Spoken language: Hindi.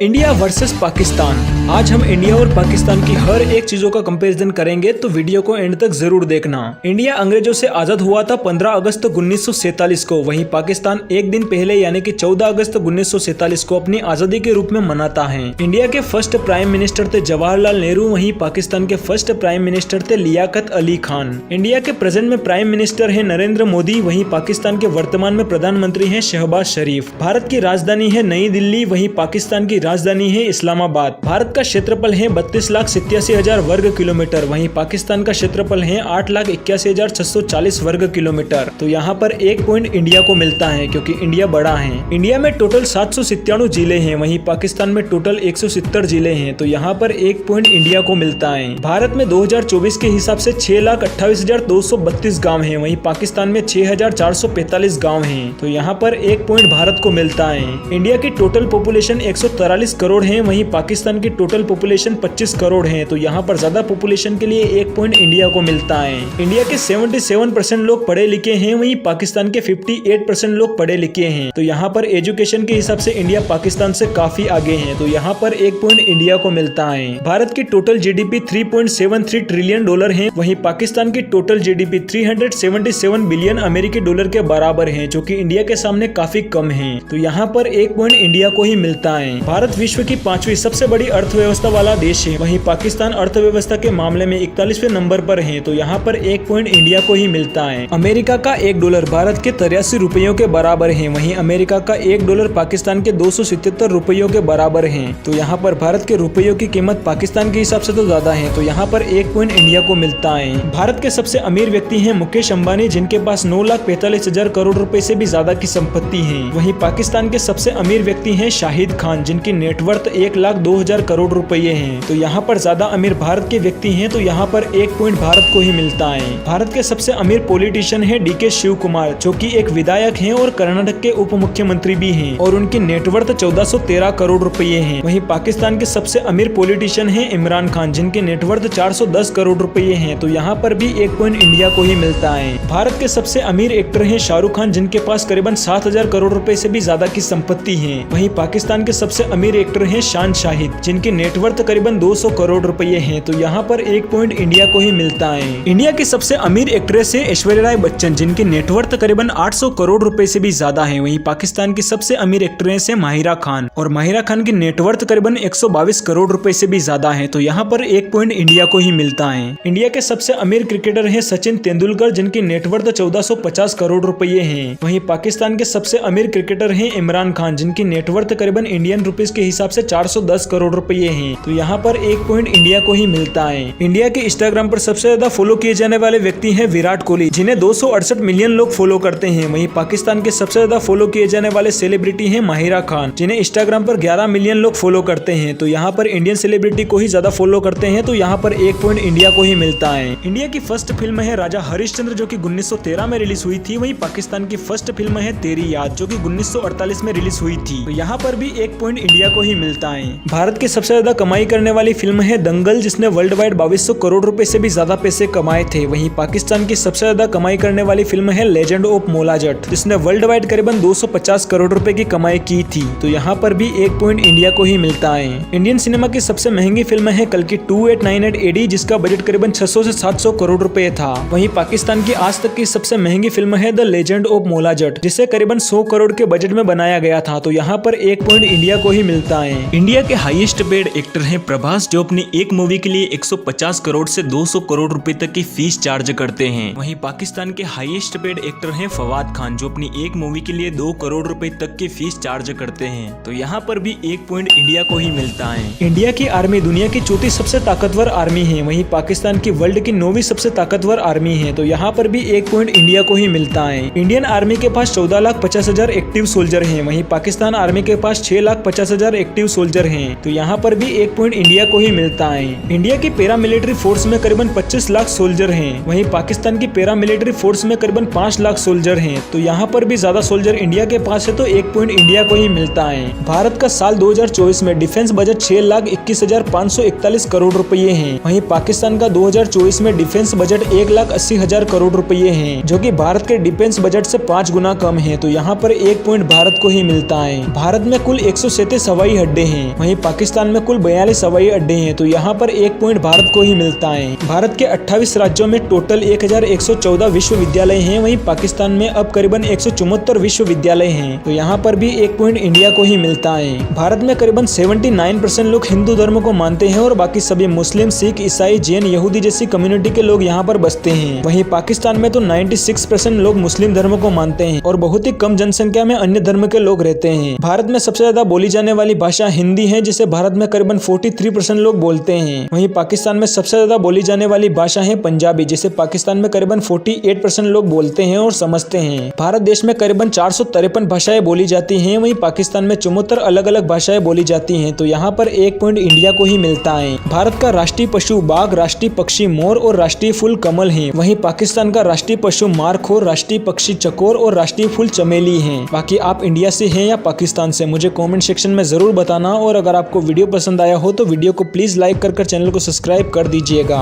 India versus Pakistan. आज हम इंडिया और पाकिस्तान की हर एक चीजों का कंपैरिजन करेंगे, तो वीडियो को एंड तक जरूर देखना। इंडिया अंग्रेजों से आजाद हुआ था 15 अगस्त 1947 को। वहीं पाकिस्तान एक दिन पहले यानी कि 14 अगस्त 1947 को अपनी आजादी के रूप में मनाता है। इंडिया के फर्स्ट प्राइम मिनिस्टर थे जवाहरलाल नेहरू, वहीं पाकिस्तान के फर्स्ट प्राइम मिनिस्टर थे लियाकत अली खान। इंडिया के प्रेजेंट में प्राइम मिनिस्टर है नरेंद्र मोदी, वहीं पाकिस्तान के वर्तमान में प्रधानमंत्री है शहबाज शरीफ। भारत की राजधानी है नई दिल्ली, वहीं पाकिस्तान की राजधानी है इस्लामाबाद। भारत का क्षेत्रफल है 32,87,000 वर्ग किलोमीटर, वहीं पाकिस्तान का क्षेत्रफल है 8,81,640 वर्ग किलोमीटर। तो यहाँ पर एक पॉइंट इंडिया को मिलता है क्योंकि इंडिया बड़ा है। इंडिया में टोटल 797 जिले हैं, वहीं पाकिस्तान में टोटल 170 जिले हैं। तो यहाँ पर एक पॉइंट इंडिया को मिलता है। भारत में 2024 के हिसाब से 6,28,232 गाँव है, वहीं पाकिस्तान में 6,445 गाँव है। तो यहाँ पर एक पॉइंट भारत को मिलता है। इंडिया की टोटल पॉपुलेशन 143 करोड़ है, वहीं पाकिस्तान की टोटल पॉपुलेशन 25 करोड़ है। तो यहाँ पर ज्यादा पॉपुलेशन के लिए एक पॉइंट इंडिया को मिलता है। इंडिया के 77% लोग पढ़े लिखे हैं, वहीं पाकिस्तान के 58% लोग पढ़े लिखे हैं। तो यहाँ पर एजुकेशन के हिसाब से इंडिया पाकिस्तान से काफी आगे है। तो यहाँ पर एक पॉइंट इंडिया को मिलता है। भारत की टोटल जीडीपी 3.73 ट्रिलियन डॉलर है, वहीं पाकिस्तान की टोटल जीडीपी 377 बिलियन अमेरिकी डॉलर के बराबर है, जो कि इंडिया के सामने काफी कम है। तो यहाँ पर एक पॉइंट इंडिया को ही मिलता है। भारत विश्व की 5वीं सबसे बड़ी अर्थव्यवस्था वाला देश है, वहीं पाकिस्तान अर्थव्यवस्था के मामले में 41वें नंबर पर है। तो यहाँ पर एक पॉइंट इंडिया को ही मिलता है। अमेरिका का $1 भारत के 83 रुपयों के बराबर है, वहीं अमेरिका का $1 पाकिस्तान के 277 रुपयों के बराबर है। तो यहाँ पर भारत के रुपयों की कीमत पाकिस्तान के हिसाब से तो ज्यादा है। तो यहाँ पर एक पॉइंट इंडिया को मिलता है। भारत के सबसे अमीर व्यक्ति है मुकेश अंबानी, जिनके पास 9,45,000 करोड़ रुपए से भी ज्यादा की संपत्ति है। वहीं पाकिस्तान के सबसे अमीर व्यक्ति है शाहिद खान, जिनकी नेटवर्थ 1,02,000 करोड़ रुपए हैं। तो यहाँ पर ज्यादा अमीर भारत के व्यक्ति हैं। तो यहाँ पर एक पॉइंट भारत को ही मिलता है। भारत के सबसे अमीर पॉलिटिशियन है डीके शिव कुमार, जो कि एक विधायक हैं और कर्नाटक के उप मुख्यमंत्री भी हैं, और उनकी नेटवर्थ 1413 करोड़ रुपए हैं। वहीं पाकिस्तान के सबसे अमीर पॉलिटिशियन है इमरान खान, जिनकी नेटवर्थ 410 करोड़ रुपए हैं। तो यहाँ पर भी एक पॉइंट इंडिया को ही मिलता है। भारत के सबसे अमीर एक्टर है शाहरुख खान, जिनके पास करीबन 7,000 करोड़ रुपए से भी ज्यादा की संपत्ति है। वहीं पाकिस्तान के सबसे अमीर एक्टर है शान शाहिद, जिनकी नेटवर्थ करीबन 200 करोड़ रुपए हैं। तो यहाँ पर एक पॉइंट इंडिया को ही मिलता है। इंडिया की सबसे अमीर एक्ट्रेस है ऐश्वर्या राय बच्चन, जिनकी नेटवर्थ करीबन 800 करोड़ रुपए से भी ज्यादा है। वहीं पाकिस्तान की सबसे अमीर एक्ट्रेस है माहिरा खान, और माहिरा खान की नेटवर्थ करीबन 122 करोड़ रुपए से भी ज्यादा है। तो यहाँ पर एक पॉइंट इंडिया को ही मिलता है। इंडिया के सबसे अमीर क्रिकेटर है सचिन तेंदुलकर, जिनकी नेटवर्थ 1450 करोड़ रुपए हैं। वहीं पाकिस्तान के सबसे अमीर क्रिकेटर है इमरान खान, जिनकी नेटवर्थ करीबन इंडियन रुपीज के हिसाब से 410 करोड़ रुपए हैं। तो यहाँ पर एक पॉइंट इंडिया को ही मिलता है। इंडिया के इंस्टाग्राम पर सबसे ज्यादा फॉलो किए जाने वाले व्यक्ति हैं विराट कोहली, जिन्हें 268 मिलियन लोग फॉलो करते हैं। वहीं पाकिस्तान के सबसे ज्यादा फॉलो किए जाने वाले सेलिब्रिटी हैं माहिरा खान, जिन्हें इंस्टाग्राम पर 11 मिलियन लोग फॉलो करते हैं। तो यहाँ पर इंडियन सेलिब्रिटी को ही ज्यादा फॉलो करते हैं। तो यहाँ पर एक पॉइंट इंडिया को ही मिलता है। इंडिया की फर्स्ट फिल्म है राजा हरिश्चंद्र, जो की 1913 में रिलीज हुई थी। वहीं पाकिस्तान की फर्स्ट फिल्म है तेरी याद, जो की 1948 में रिलीज हुई थी। तो यहाँ पर भी एक पॉइंट इंडिया को ही मिलता है। भारत की सबसे ज्यादा कमाई करने वाली फिल्म है दंगल, जिसने वर्ल्ड वाइड 2200 करोड़ रुपए से भी ज्यादा पैसे कमाए थे। वहीं पाकिस्तान की सबसे ज्यादा कमाई करने वाली फिल्म है लेजेंड ऑफ मोलाजट, जिसने वर्ल्ड वाइड करीबन 250 करोड़ रुपए की कमाई की थी। तो यहाँ पर भी एक पॉइंट इंडिया को ही मिलता है। इंडियन सिनेमा की सबसे महंगी फिल्म है कल्कि 2898 AD, जिसका बजट करीबन 600 से 700 करोड़ रुपए था। वहीं पाकिस्तान की आज तक की सबसे महंगी फिल्म है द लेजेंड ऑफ मोलाजट, जिसे करीबन 100 करोड़ के बजट में बनाया गया था। तो यहाँ पर एक पॉइंट इंडिया को ही मिलता है। इंडिया के हाईएस्ट पेड एक्टर हैं प्रभास, जो अपनी एक मूवी के लिए 150 करोड़ से 200 करोड़ रुपए तक की फीस चार्ज करते हैं। वहीं पाकिस्तान के हाईएस्ट पेड एक्टर हैं फवाद खान, जो अपनी एक मूवी के लिए 2 करोड़ रुपए तक की फीस चार्ज करते हैं। तो यहाँ पर भी एक पॉइंट इंडिया को ही मिलता है। इंडिया की आर्मी दुनिया की चौथी सबसे ताकतवर आर्मी है, वहीं पाकिस्तान की वर्ल्ड की 9वीं सबसे ताकतवर आर्मी है। तो यहाँ पर भी एक पॉइंट इंडिया को ही मिलता है। इंडियन आर्मी के पास 14,50,000 एक्टिव सोल्जर हैं, वहीं पाकिस्तान आर्मी के पास 6,50,000 एक्टिव सोल्जर हैं। तो यहाँ पर भी 1 पॉइंट इंडिया को ही मिलता है। इंडिया की पैरामिलिट्री फोर्स में करीबन 25 लाख सोल्जर हैं। वहीं पाकिस्तान की पैरामिलिट्री फोर्स में करीबन 5 लाख सोल्जर हैं। तो यहाँ पर भी ज्यादा सोल्जर इंडिया के पास है, तो 1 पॉइंट इंडिया को ही मिलता है। भारत का साल 2024 में डिफेंस बजट 6,21,541 करोड़ रुपए है। वहीं पाकिस्तान का 2024 में डिफेंस बजट 1,80,000 करोड़ रुपए है, जो कि भारत के डिफेंस बजट से 5 गुना कम है। तो यहाँ पर 1 पॉइंट भारत को ही मिलता है। भारत में कुल 137 हवाई अड्डे हैं। वहीं पाकिस्तान में कुल 42 हवाई अड्डे हैं। तो यहाँ पर 1 पॉइंट भारत को ही मिलता है। भारत के 28 राज्यों में टोटल 1114 विश्वविद्यालय हैं। वहीं पाकिस्तान में अब करीबन 174 विश्वविद्यालय हैं। तो यहाँ पर भी 1 पॉइंट इंडिया को ही मिलता है। भारत में करीबन 79% लोग हिंदू धर्म को मानते हैं और बाकी सभी मुस्लिम, सिख, ईसाई, जैन, यहूदी जैसी कम्युनिटी के लोग यहाँ पर बसते हैं। वहीं पाकिस्तान में तो 96% लोग मुस्लिम धर्म को मानते हैं और बहुत ही कम जनसंख्या में अन्य धर्म के लोग रहते हैं। भारत में सबसे ज्यादा बोली जाने वाली भाषा हिंदी है, जिसे भारत में करीबन 43% लोग बोलते हैं। वहीं पाकिस्तान में सबसे ज्यादा बोली जाने वाली भाषा है पंजाबी, जिसे पाकिस्तान में करीबन 48% लोग बोलते हैं और समझते हैं। भारत देश में करीबन 453 भाषाएं बोली जाती हैं। वहीं पाकिस्तान में 74 अलग अलग भाषाएं बोली जाती हैं। तो यहाँ पर 1 पॉइंट इंडिया को ही मिलता है। भारत का राष्ट्रीय पशु बाघ, राष्ट्रीय पक्षी मोर और राष्ट्रीय फूल कमल है। वहीं पाकिस्तान का राष्ट्रीय पशु मारखोर, राष्ट्रीय पक्षी चकोर और राष्ट्रीय फूल चमेली है। बाकी आप इंडिया से हैं या पाकिस्तान से, मुझे कमेंट सेक्शन में जरूर बताना। और अगर आपको वीडियो पसंद आया हो तो वीडियो को प्लीज लाइक कर चैनल को सब्सक्राइब कर दीजिएगा।